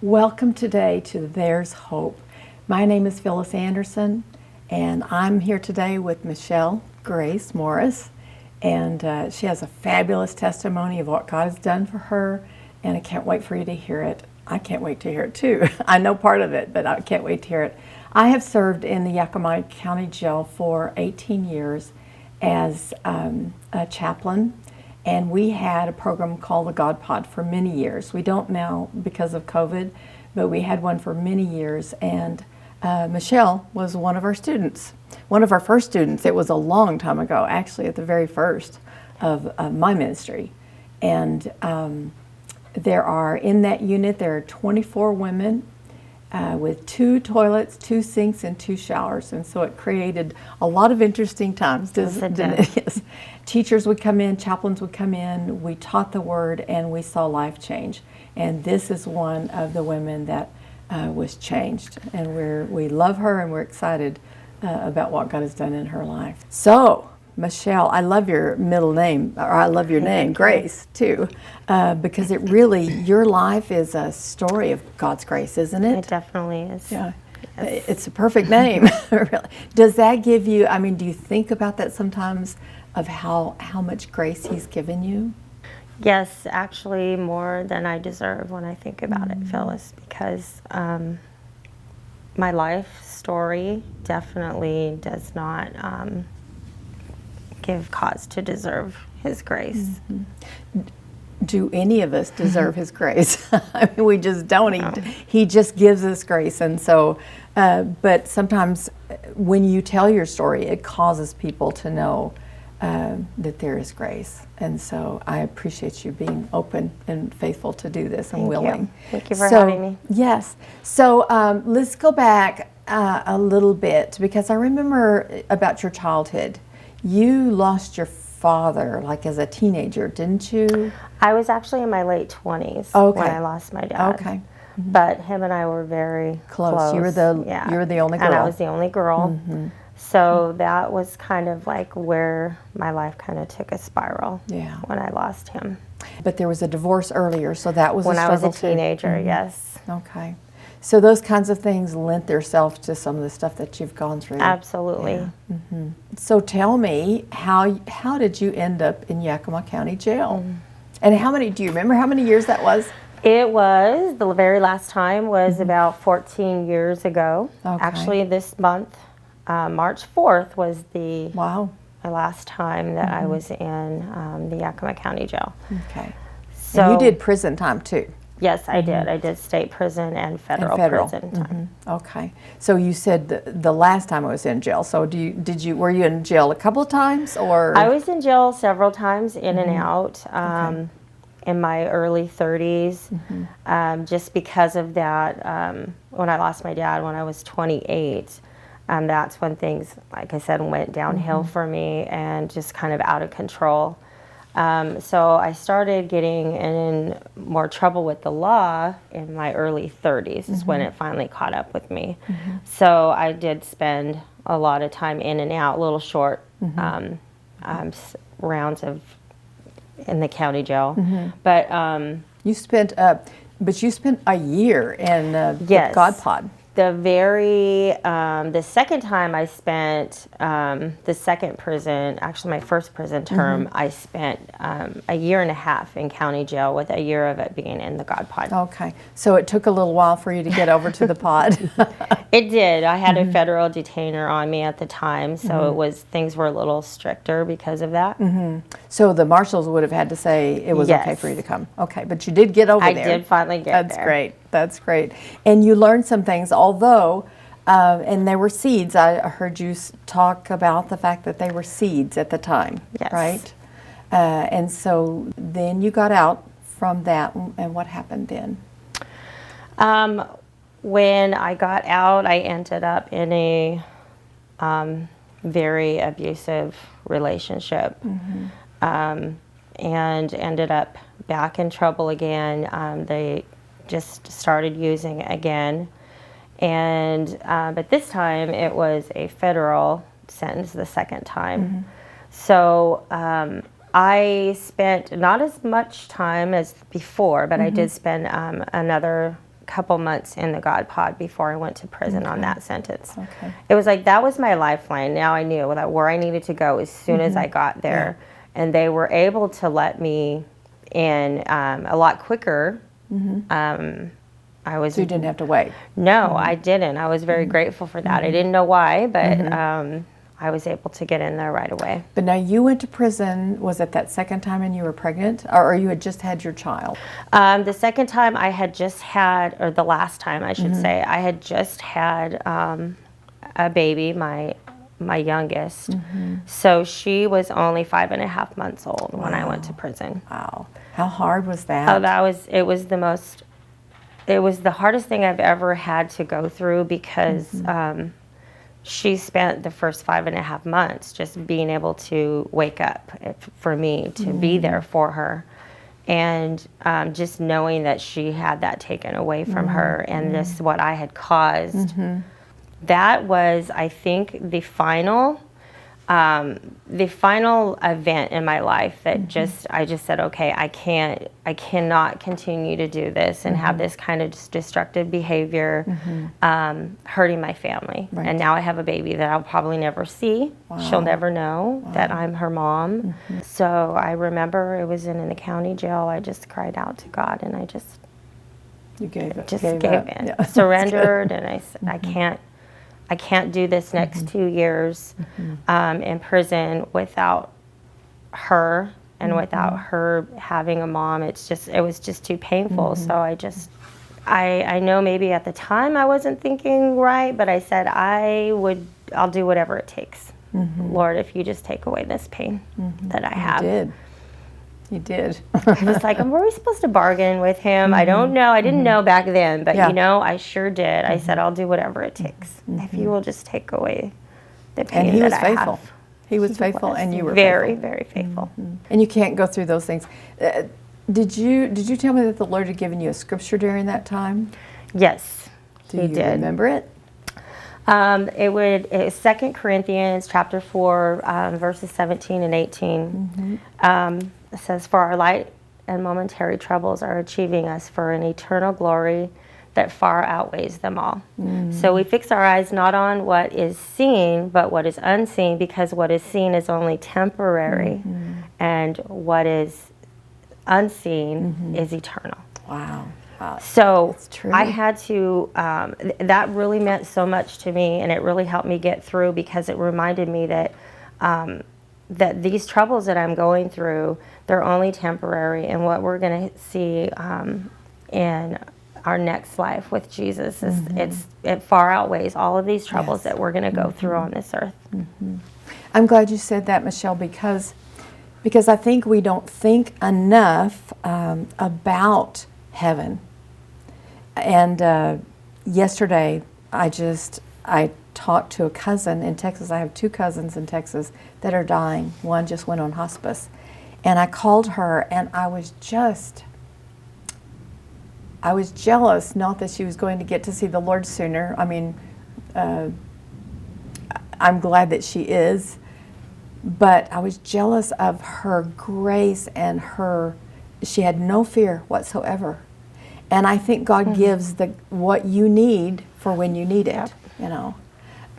Welcome today to There's Hope. My name is Phyllis Anderson, and I'm here today with Michele Grace Morris, and she has a fabulous testimony of what God has done for her, and I can't wait for you to hear it. I can't wait to hear it too. I know part of it, but I can't wait to hear it. I have served in the Yakima County Jail for 18 years as a chaplain. And we had a program called the God Pod for many years. We don't now because of COVID, but we had one for many years. And Michele was one of our students, one of our first students. It was a long time ago, actually, at the very first of my ministry. And in that unit, there are 24 women with 2 toilets, 2 sinks, and 2 showers. And so it created a lot of interesting times. Yes. Teachers would come in, chaplains would come in, we taught the word, and we saw life change. And this is one of the women that was changed. And we love her, and we're excited about what God has done in her life. So, Michele, I love your middle name, or I love your name, Grace, too, because it really, your life is a story of God's grace, isn't it? It definitely is. Yeah. Yes. It's a perfect name, really. Does that give you, do you think about that sometimes, of how much grace He's given you? Yes, actually more than I deserve when I think about it, Phyllis, because my life story definitely does not give cause to deserve His grace. Mm-hmm. Do any of us deserve His grace? We just don't. No. He just gives us grace. And so, but sometimes when you tell your story, it causes people to know that there is grace. And so I appreciate you being open and faithful to do this and willing. Thank you for having me. Yes. So let's go back a little bit, because I remember about your childhood. You lost your father like as a teenager, didn't you? I was actually in my late 20s when I lost my dad. Okay. Mm-hmm. But him and I were very close. You were the only girl. And I was the only girl. Mm-hmm. So that was kind of like where my life kind of took a spiral when I lost him. But there was a divorce earlier, so that was when a I was a struggle teenager, too. yes. Okay. So those kinds of things lent themselves to some of the stuff that you've gone through. Absolutely. Yeah. Mm-hmm. So tell me, how did you end up in Yakima County Jail? And do you remember how many years that was? It was, the very last time was about 14 years ago. Okay. Actually, this month, March 4th was the last time that I was in the Yakima County Jail. Okay. So, and you did prison time too? Yes, I did. I did state prison and federal prison time. Okay. So you said the last time I was in jail. So were you in jail a couple of times, or? I was in jail several times, in and out, in my early 30s, just because of that. When I lost my dad when I was 28, that's when things, like I said, went downhill for me and just kind of out of control. So I started getting in more trouble with the law in my early 30s is when it finally caught up with me. So I did spend a lot of time in and out, little short rounds in the county jail. But you spent a year in yes. God Pod. The second time I spent, the second prison, actually my first prison term, I spent a year and a half in county jail, with a year of it being in the God Pod. Okay. So it took a little while for you to get over to the pod. It did. I had a federal detainer on me at the time, so things were a little stricter because of that. So the marshals would have had to say it was okay for you to come. Okay, but you did get over there. I did finally get there. That's great. That's great. And you learned some things, although, and they were seeds. I heard you talk about the fact that they were seeds at the time, right? And so then you got out from that, and what happened then? When I got out, I ended up in a very abusive relationship, and ended up back in trouble again. They just started using again, and but this time it was a federal sentence the second time. So I spent not as much time as before, but I did spend another couple months in the God pod before I went to prison on that sentence. Okay. It was like that was my lifeline. Now I knew that where I needed to go as soon as I got there. And they were able to let me in a lot quicker. I was. So you didn't have to wait. No, I didn't. I was very grateful for that. I didn't know why, but I was able to get in there right away. But now you went to prison, was it that second time and you were pregnant? Or you had just had your child? The second time I had just had, or the last time I should say, I had just had a baby, my youngest. So she was only 5.5 months old when I went to prison. Wow. How hard was that? Oh, it was the hardest thing I've ever had to go through because she spent the first 5.5 months just being able to wake up for me, to be there for her. And just knowing that she had that taken away from her and this, what I had caused, that was, I think, the final event in my life that I just said, okay, I cannot continue to do this and have this kind of destructive behavior, hurting my family. Right. And now I have a baby that I'll probably never see. Wow. She'll never know that I'm her mom. So I remember it was in the county jail. I just cried out to God, and I just gave in, Yeah. surrendered, and I said, I can't do this next 2 years in prison without her and without her having a mom. It was just too painful. So I know maybe at the time I wasn't thinking right, but I said, I'll do whatever it takes. Lord, if you just take away this pain that I have. You did. I was like, were we supposed to bargain with him? I don't know. I didn't know back then, but I sure did. I said, I'll do whatever it takes if you will just take away the pain And he that was I faithful. have. He was faithful, and you were very, faithful. very faithful. And you can't go through those things. Did you tell me that the Lord had given you a scripture during that time? Yes, Do he you did. remember it? It's 2 Corinthians chapter 4, verses 17 and 18. It says, "For our light and momentary troubles are achieving us for an eternal glory that far outweighs them all." So we fix our eyes not on what is seen, but what is unseen, because what is seen is only temporary, and what is unseen is eternal. Wow. So That's true. I had to, that really meant so much to me, and it really helped me get through, because it reminded me that that these troubles that I'm going through, they're only temporary, and what we're going to see in our next life with Jesus is it far outweighs all of these troubles that we're going to go through on this earth. I'm glad you said that, Michele, because I think we don't think enough about heaven. And yesterday, I talked to a cousin in Texas. I have 2 cousins in Texas that are dying. One just went on hospice. And I called her, and I was jealous, not that she was going to get to see the Lord sooner. I mean, I'm glad that she is, but I was jealous of her grace and she had no fear whatsoever. And I think God gives what you need for when you need it,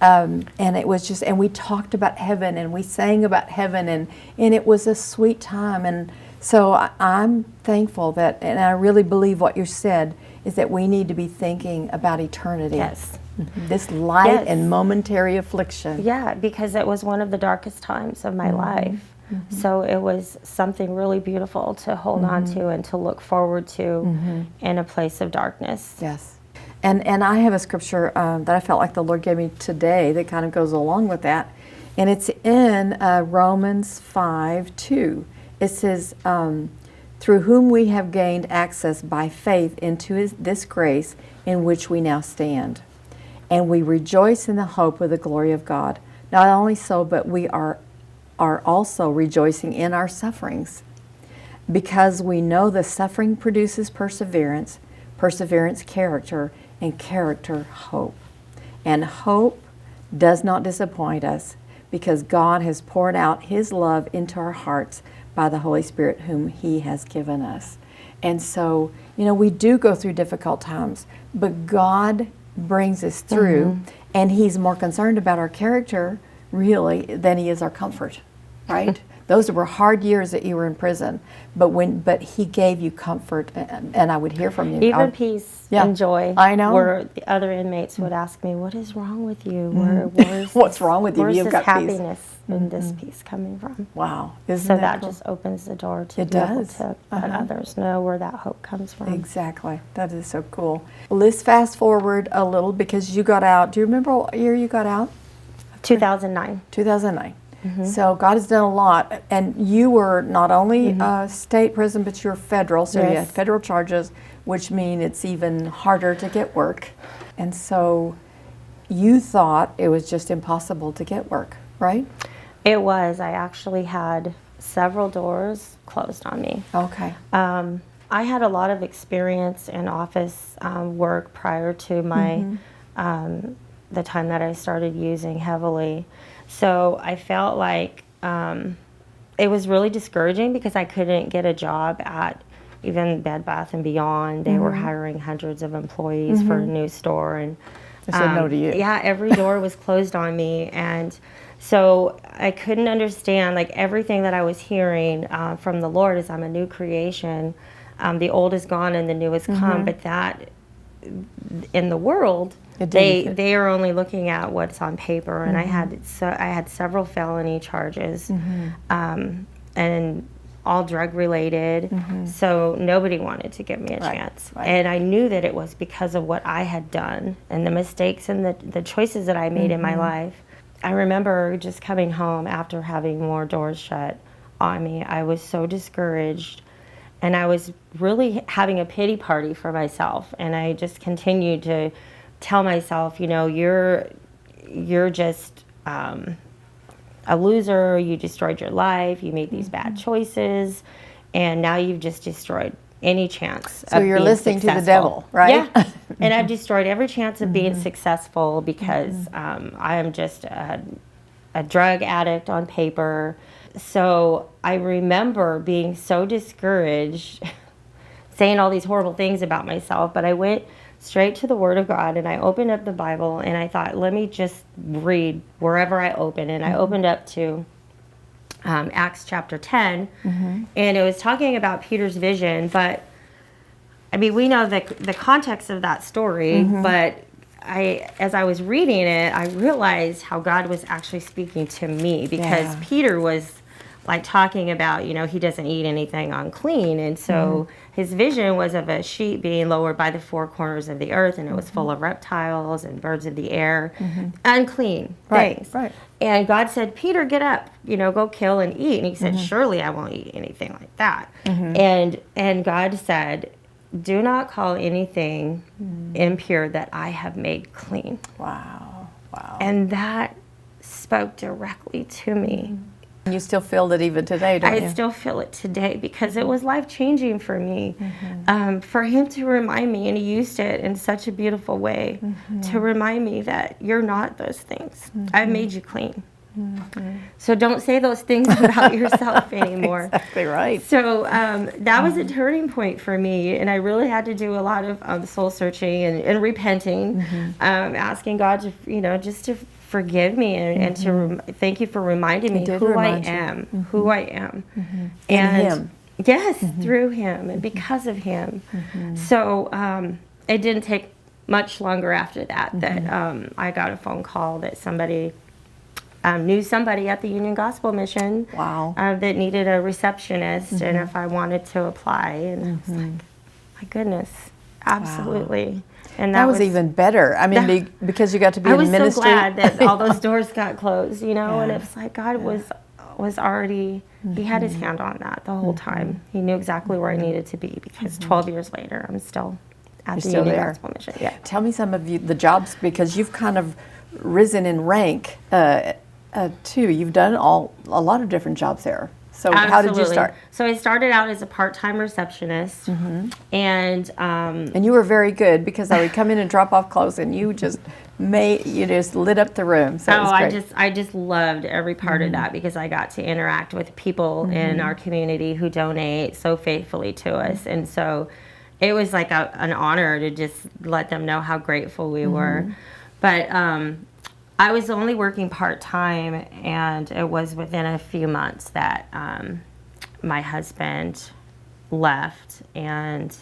And it was just, and we talked about heaven, and we sang about heaven, and it was a sweet time. And so I'm thankful that, and I really believe what you said, is that we need to be thinking about eternity. Yes. This light and momentary affliction. Yeah, because it was one of the darkest times of my life. So it was something really beautiful to hold on to and to look forward to in a place of darkness. Yes. And I have a scripture that I felt like the Lord gave me today that kind of goes along with that. And it's in Romans 5:2. It says, "Through whom we have gained access by faith into this grace in which we now stand. And we rejoice in the hope of the glory of God. Not only so, but we are also rejoicing in our sufferings, because we know the suffering produces perseverance, perseverance character, and character hope. And hope does not disappoint us, because God has poured out His love into our hearts by the Holy Spirit whom He has given us." And so, we do go through difficult times, but God brings us through, and He's more concerned about our character, really, than He is our comfort, right? Those were hard years that you were in prison, but He gave you comfort, and I would hear from you. Even peace and joy. I know. Where the other inmates would ask me, "What is wrong with you? Where's What's wrong with you? Where's You've this got happiness and this peace coming from?" Wow. So Isn't that cool? just opens the door to It be able does. to let others know where that hope comes from. Exactly. That is so cool. Well, let's fast forward a little because you got out. Do you remember what year you got out? 2009. 2009. So God has done a lot, and you were not only state prison, but you were federal, so you had Yes. federal charges, which mean it's even harder to get work. And so you thought it was just impossible to get work, right? It was. I actually had several doors closed on me. Okay. I had a lot of experience in office work prior to my the time that I started using heavily. So I felt like it was really discouraging because I couldn't get a job at even Bed Bath and Beyond. They were hiring hundreds of employees for a new store, and They said no to you. yeah, every door was closed on me, and so I couldn't understand like everything that I was hearing from the Lord is I'm a new creation. The old is gone and the new has come, but that in the world It didn't fit. they are only looking at what's on paper, and I had several felony charges, and all drug related. So nobody wanted to give me a chance, and I knew that it was because of what I had done and the mistakes and the choices that I made in my life. I remember just coming home after having more doors shut on me. I was so discouraged, and I was really having a pity party for myself, and I just continued to tell myself, you're just a loser. You destroyed your life. You made these bad choices, and now you've just destroyed any chance. So you're listening to the devil, right? Yeah, and I've destroyed every chance of being successful because I am just a drug addict on paper. So I remember being so discouraged, saying all these horrible things about myself, but I went straight to the Word of God, and I opened up the Bible, and I thought, let me just read wherever I open. And I opened up to Acts chapter 10, and it was talking about Peter's vision, but I mean, we know the context of that story, but as I was reading it, I realized how God was actually speaking to me, because Peter was like talking about, he doesn't eat anything unclean. And so his vision was of a sheep being lowered by the four corners of the earth, and it was full of reptiles and birds of the air, unclean things. Right. And God said, Peter, get up, go kill and eat. And he said, surely I won't eat anything like that. And God said, do not call anything impure that I have made clean. Wow. And that spoke directly to me. You still feel it even today, don't you? I still feel it today because it was life-changing for me. For him to remind me, and he used it in such a beautiful way, to remind me that you're not those things. I've made you clean. So don't say those things about yourself anymore. Exactly right. So that was a turning point for me, and I really had to do a lot of soul searching and repenting, asking God to, just to forgive me and to thank you for reminding me who I am, who I am. In Him. Yes, through Him and because of Him. So it didn't take much longer after that I got a phone call that somebody knew somebody at the Union Gospel Mission that needed a receptionist, and if I wanted to apply. And I was like, my goodness, absolutely. And that was even better. I mean, because you got to be in ministry. I was so glad that all those doors got closed, and it was like God was already, He had His hand on that the whole time. He knew exactly where I needed to be, because 12 years later, I'm still at the Union Gospel Mission. Yeah. Tell me some of the jobs, because you've kind of risen in rank too. You've done a lot of different jobs there. So how did you start? So I started out as a part-time receptionist, And you were very good because I would come in and drop off clothes, and you just lit up the room. So it was great. I just loved every part of that because I got to interact with people in our community who donate so faithfully to us, and so it was like an honor to just let them know how grateful we were. But I was only working part-time, and it was within a few months that my husband left, and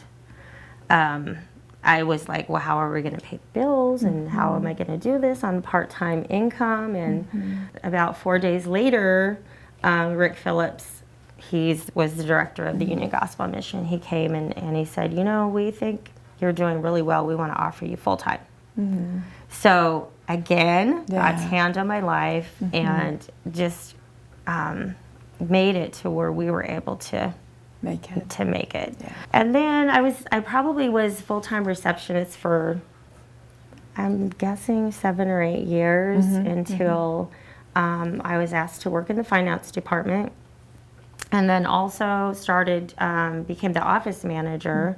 I was like, well, how are we going to pay bills, and how am I going to do this on part-time income? And about 4 days later, Rick Phillips, he was the director of the Union Gospel Mission. He came and he said, we think you're doing really well. We want to offer you full-time. So again, God's hand on my life, and just made it to where we were able to make it. Yeah. And then I probably was full-time receptionist for, I'm guessing 7 or 8 years until I was asked to work in the finance department, and then also became the office manager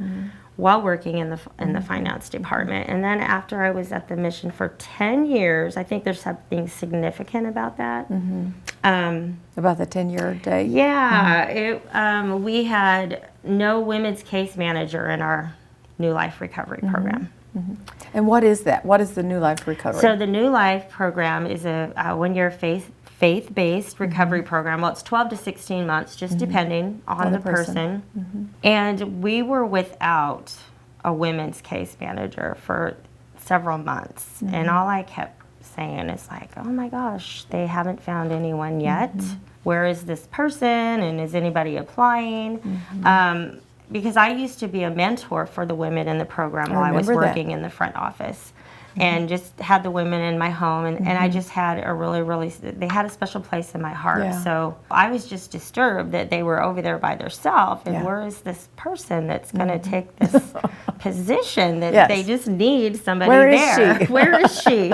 while working in the finance department. And then after I was at the mission for 10 years, I think there's something significant about that. About the 10-year day? Yeah. We had no women's case manager in our New Life Recovery program. And what is that? What is the New Life Recovery? So the New Life program is a one-year faith-based recovery program. Well, it's 12 to 16 months, just depending on the person. And we were without a women's case manager for several months. And all I kept saying is like, oh my gosh, they haven't found anyone yet. Where is this person, and is anybody applying? Because I used to be a mentor for the women in the program while I was working in the front office. And just had the women in my home, and I just had they had a special place in my heart. So I was just disturbed that they were over there by themselves, and where is this person that's going to take this position that they just need somebody there? Where is she?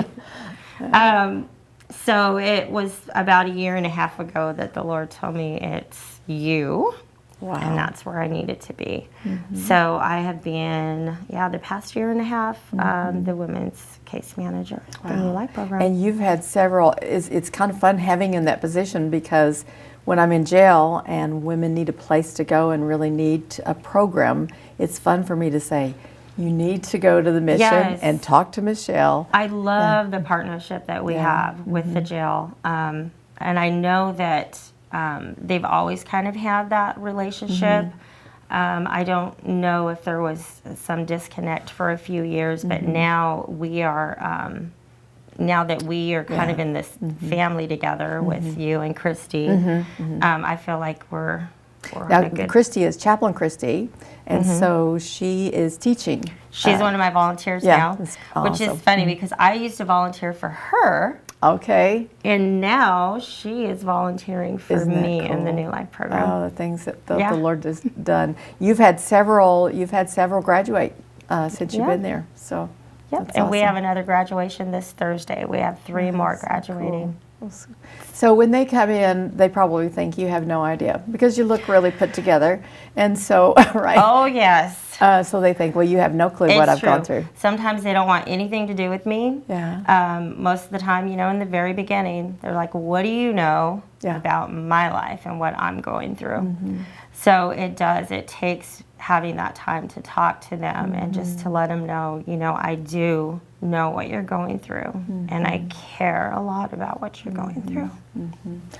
So it was about 1.5 years ago that the Lord told me, it's you. Wow. And that's where I needed to be. So I have been, the past 1.5 years, the women's case manager at the New Life program. And you've had several. It's kind of fun having in that position, because when I'm in jail and women need a place to go and really need a program, it's fun for me to say, you need to go to the mission and talk to Michele. I love the partnership that we have with the jail. And I know that they've always kind of had that relationship. I don't know if there was some disconnect for a few years, but now we are, now that we are kind of in this family together with you and Christy, I feel like we're now, Christy is Chaplain Christy, and so she is teaching. She's one of my volunteers now, which is funny because I used to volunteer for her. Okay. And now she is volunteering for me in the New Life program. Oh, the things that the Lord has done. You've had several graduate since you've been there. So and awesome. We have another graduation this Thursday. We have 3 more graduating. Cool. So when they come in, they probably think you have no idea, because you look really put together, and so right. Oh yes. So they think, well, you have no clue what I've gone through. Sometimes they don't want anything to do with me. Yeah. Most of the time, in the very beginning, they're like, what do you know about my life and what I'm going through? So it takes having that time to talk to them and just to let them know, I do know what you're going through, and I care a lot about what you're going through.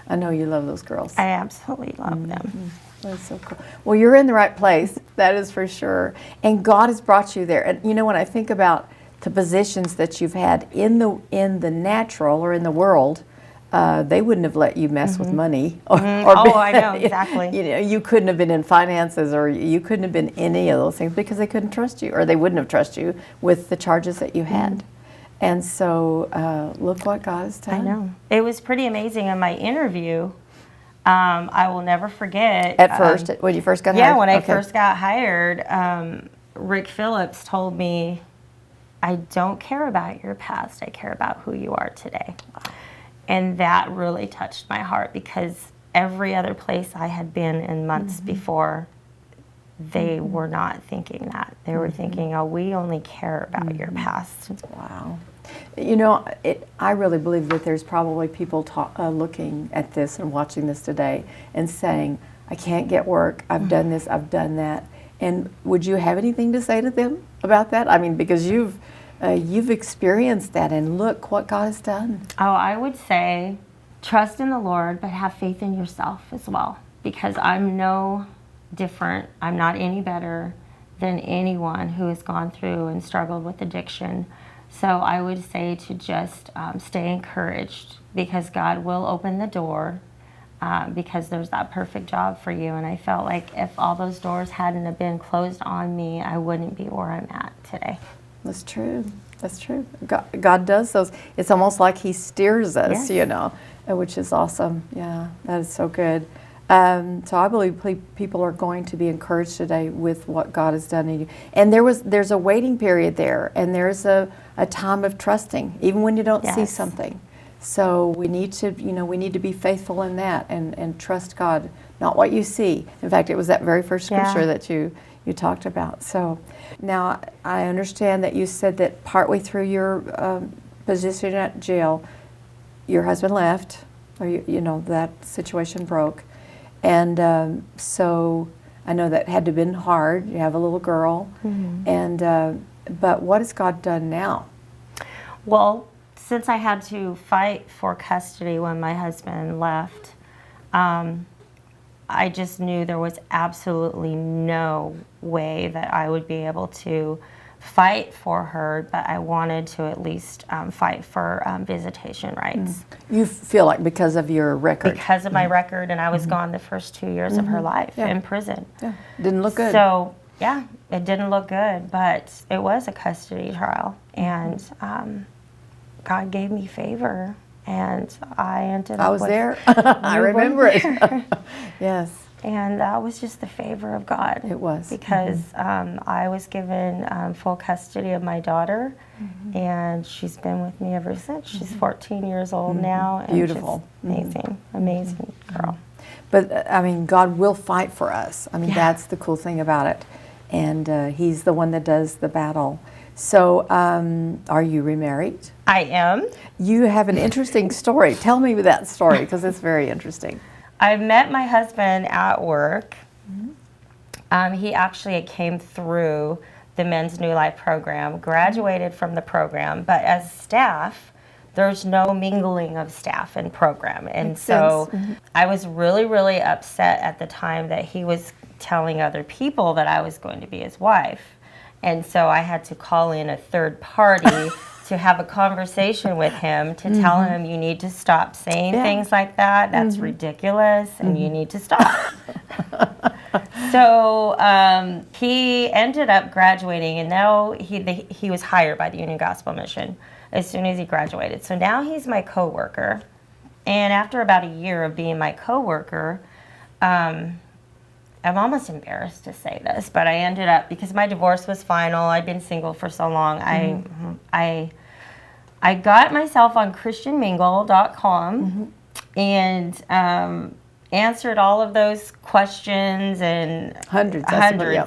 I know you love those girls. I absolutely love them. That's so cool. Well, you're in the right place, that is for sure. And God has brought you there. And when I think about the positions that you've had in the natural or in the world, they wouldn't have let you mess with money. I know, exactly. You couldn't have been in finances, or you couldn't have been any of those things, because they couldn't trust you, or they wouldn't have trusted you with the charges that you had. And so look what God has done. I know. It was pretty amazing in my interview. I will never forget. At first, when you first got hired? Yeah, when I first got hired, Rick Phillips told me, I don't care about your past, I care about who you are today. And that really touched my heart, because every other place I had been in months before, they were not thinking that. They were thinking, oh, we only care about your past. Wow. I really believe that there's probably people looking at this and watching this today and saying, I can't get work, I've done this, I've done that. And would you have anything to say to them about that? I mean, because you've experienced that, and look what God has done. Oh, I would say trust in the Lord, but have faith in yourself as well, because I'm no different. I'm not any better than anyone who has gone through and struggled with addiction. So I would say to just stay encouraged, because God will open the door, because there's that perfect job for you. And I felt like if all those doors hadn't have been closed on me, I wouldn't be where I'm at today. That's true. That's true. God does those. It's almost like He steers us, Yes. Which is awesome. Yeah, that is so good. So I believe people are going to be encouraged today with what God has done in you. And there's a waiting period there, and there's a time of trusting, even when you don't see Yes. something. So we need to be faithful in that and trust God, not what you see. In fact, it was that very first scripture that you talked about. So now I understand that you said that partway through your position at jail, your husband left, or that situation broke. And so I know that had to have been hard. You have a little girl. And but what has God done now? Well, since I had to fight for custody when my husband left, I just knew there was absolutely no way that I would be able to fight for her, but I wanted to at least fight for visitation rights. You feel like because of your record? Because of my record, and I was gone the first 2 years of her life in prison. Yeah. Didn't look good. So, yeah, it didn't look good, but it was a custody trial, and God gave me favor, and I ended up I was there. I remember it. Yes. And that was just the favor of God. It was. Because I was given full custody of my daughter, and she's been with me ever since. She's 14 years old now. And Beautiful. Just amazing girl. But, I mean, God will fight for us. I mean, that's the cool thing about it. And He's the one that does the battle. So, are you remarried? I am. You have an interesting story. Tell me that story, because it's very interesting. I met my husband at work. He actually came through the Men's New Life program, graduated from the program, but as staff, there's no mingling of staff and program. And Makes so sense. I was really, really upset at the time that he was telling other people that I was going to be his wife. And so I had to call in a third party to have a conversation with him to tell him, you need to stop saying things like that. That's ridiculous, and you need to stop. So he ended up graduating, and now he was hired by the Union Gospel Mission as soon as he graduated. So now he's my coworker. And after about a year of being my coworker, I'm almost embarrassed to say this, but I ended up, because my divorce was final, I'd been single for so long, I got myself on christianmingle.com and answered all of those questions, and Hundreds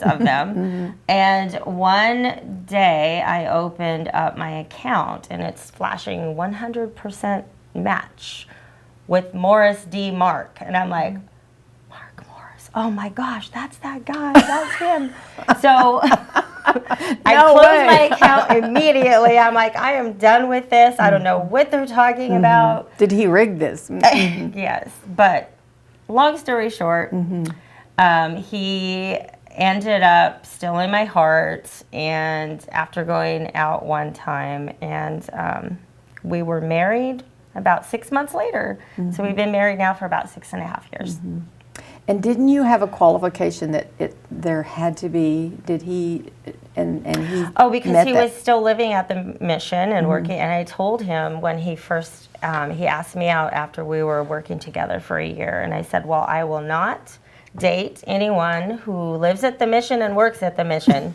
of them. And one day I opened up my account, and it's flashing 100% match with Morris D. Mark. And I'm like, oh my gosh, that's that guy, that's him. So I closed my account immediately. I'm like, I am done with this. I don't know what they're talking about. Did he rig this? Yes, but long story short, he ended up still in my heart, and after going out one time, and we were married about 6 months later. So we've been married now for about 6.5 years. And didn't you have a qualification that there had to be? Did he? And he. Oh, because he was still living at the mission and working. And I told him when he first he asked me out after we were working together for a year, and I said, "Well, I will not date anyone who lives at the mission and works at the mission."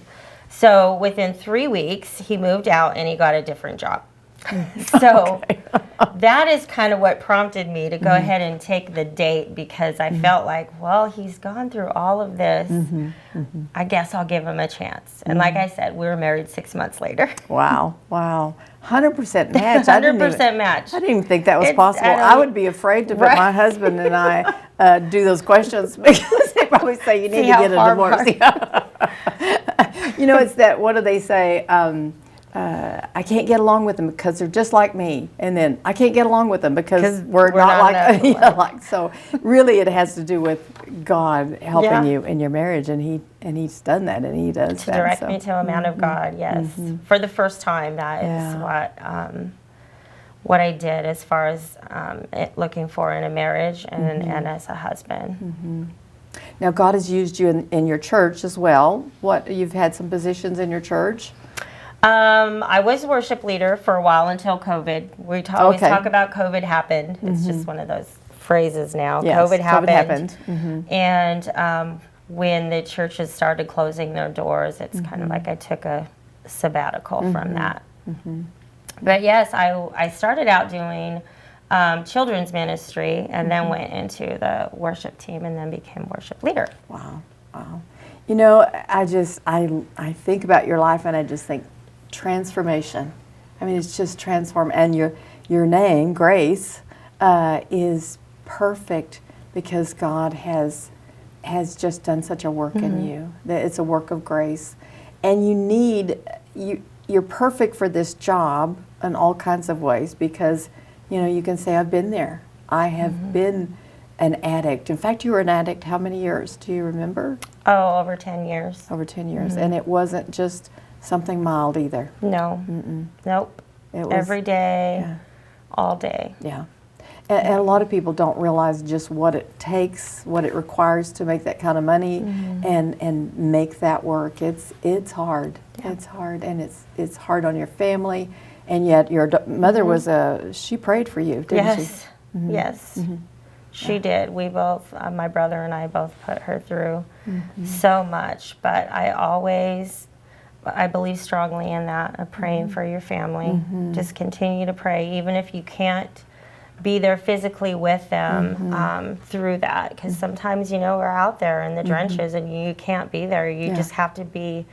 So within 3 weeks, he moved out and he got a different job. So that is kind of what prompted me to go ahead and take the date, because I felt like, well, he's gone through all of this. I guess I'll give him a chance. And like I said, we were married 6 months later. Wow, wow. 100% match. 100% match. I didn't even think that was It's- possible. I would be afraid to put Right. my husband and I do those questions because they probably say you need See to how get a far divorce. You know, it's that, what do they say? I can't get along with them because they're just like me. And then I can't get along with them because we're not like, enough like. So really it has to do with God helping Yeah. you in your marriage. And he's done that, and he does To that. direct so. me to a man of God, yes. For the first time, that is Yeah. what I did as far as looking for in a marriage and as a husband. Now, God has used you in your church as well. You've had some positions in your church? I was worship leader for a while until COVID. We always Okay. talk about COVID happened. It's just one of those phrases now. Yes, COVID happened. happened. And when the churches started closing their doors, it's kind of like I took a sabbatical from that. But yes, I started out doing children's ministry, and then went into the worship team, and then became worship leader. Wow, wow. You know, I think about your life, and I just think transformation. I mean, it's just transform. And your name, Grace, is perfect because God has just done such a work in you. That it's a work of grace, and you're perfect for this job in all kinds of ways, because you can say, I've been there. I have been an addict. In fact, you were an addict how many years? Do you remember? Oh, over 10 years. Over 10 years. And it wasn't just something mild either. No. Nope. It was Every day, all day. Yeah. And a lot of people don't realize just what it takes, what it requires to make that kind of money and make that work. It's hard. Yeah. It's hard, and it's hard on your family. And yet your mother she prayed for you, didn't she? Yes. She did. We both, my brother and I both put her through so much. But I believe strongly in that, of praying for your family. Just continue to pray, even if you can't be there physically with them through that. Because sometimes, we're out there in the trenches and you can't be there. You just have to be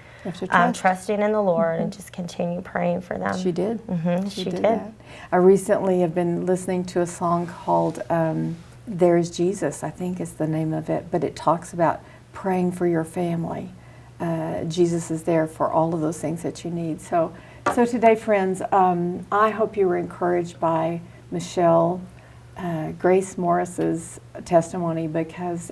trusting in the Lord and just continue praying for them. She did. She did. That. I recently have been listening to a song called There's Jesus, I think is the name of it, but it talks about praying for your family. Jesus is there for all of those things that you need. So today, friends, I hope you were encouraged by Michele, Grace Morris's testimony, because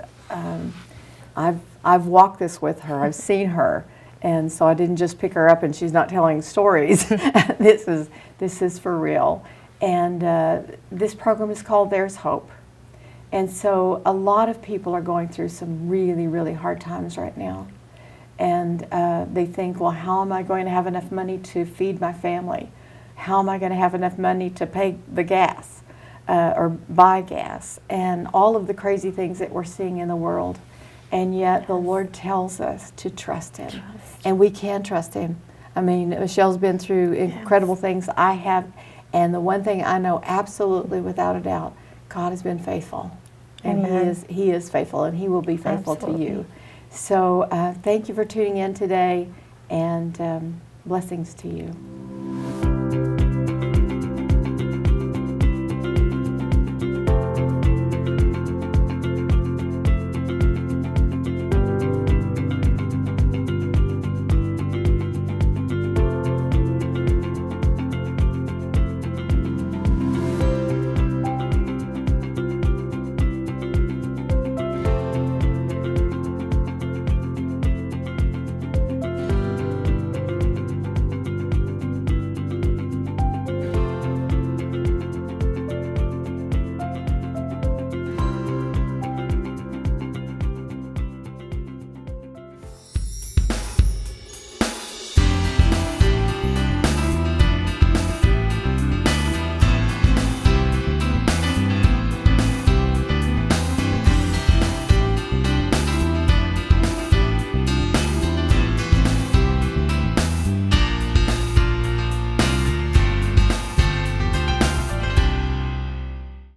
I've walked this with her. I've seen her, and so I didn't just pick her up and she's not telling stories. This is for real. And this program is called There's Hope. And so a lot of people are going through some really, really hard times right now. And they think, well, how am I going to have enough money to feed my family? How am I going to have enough money to pay the gas or buy gas? And all of the crazy things that we're seeing in the world. And yet the Lord tells us to trust Him. And we can trust Him. I mean, Michele's been through incredible things. I have. And the one thing I know absolutely without a doubt, God has been faithful. And He is faithful, and He will be faithful to you. So thank you for tuning in today, and blessings to you.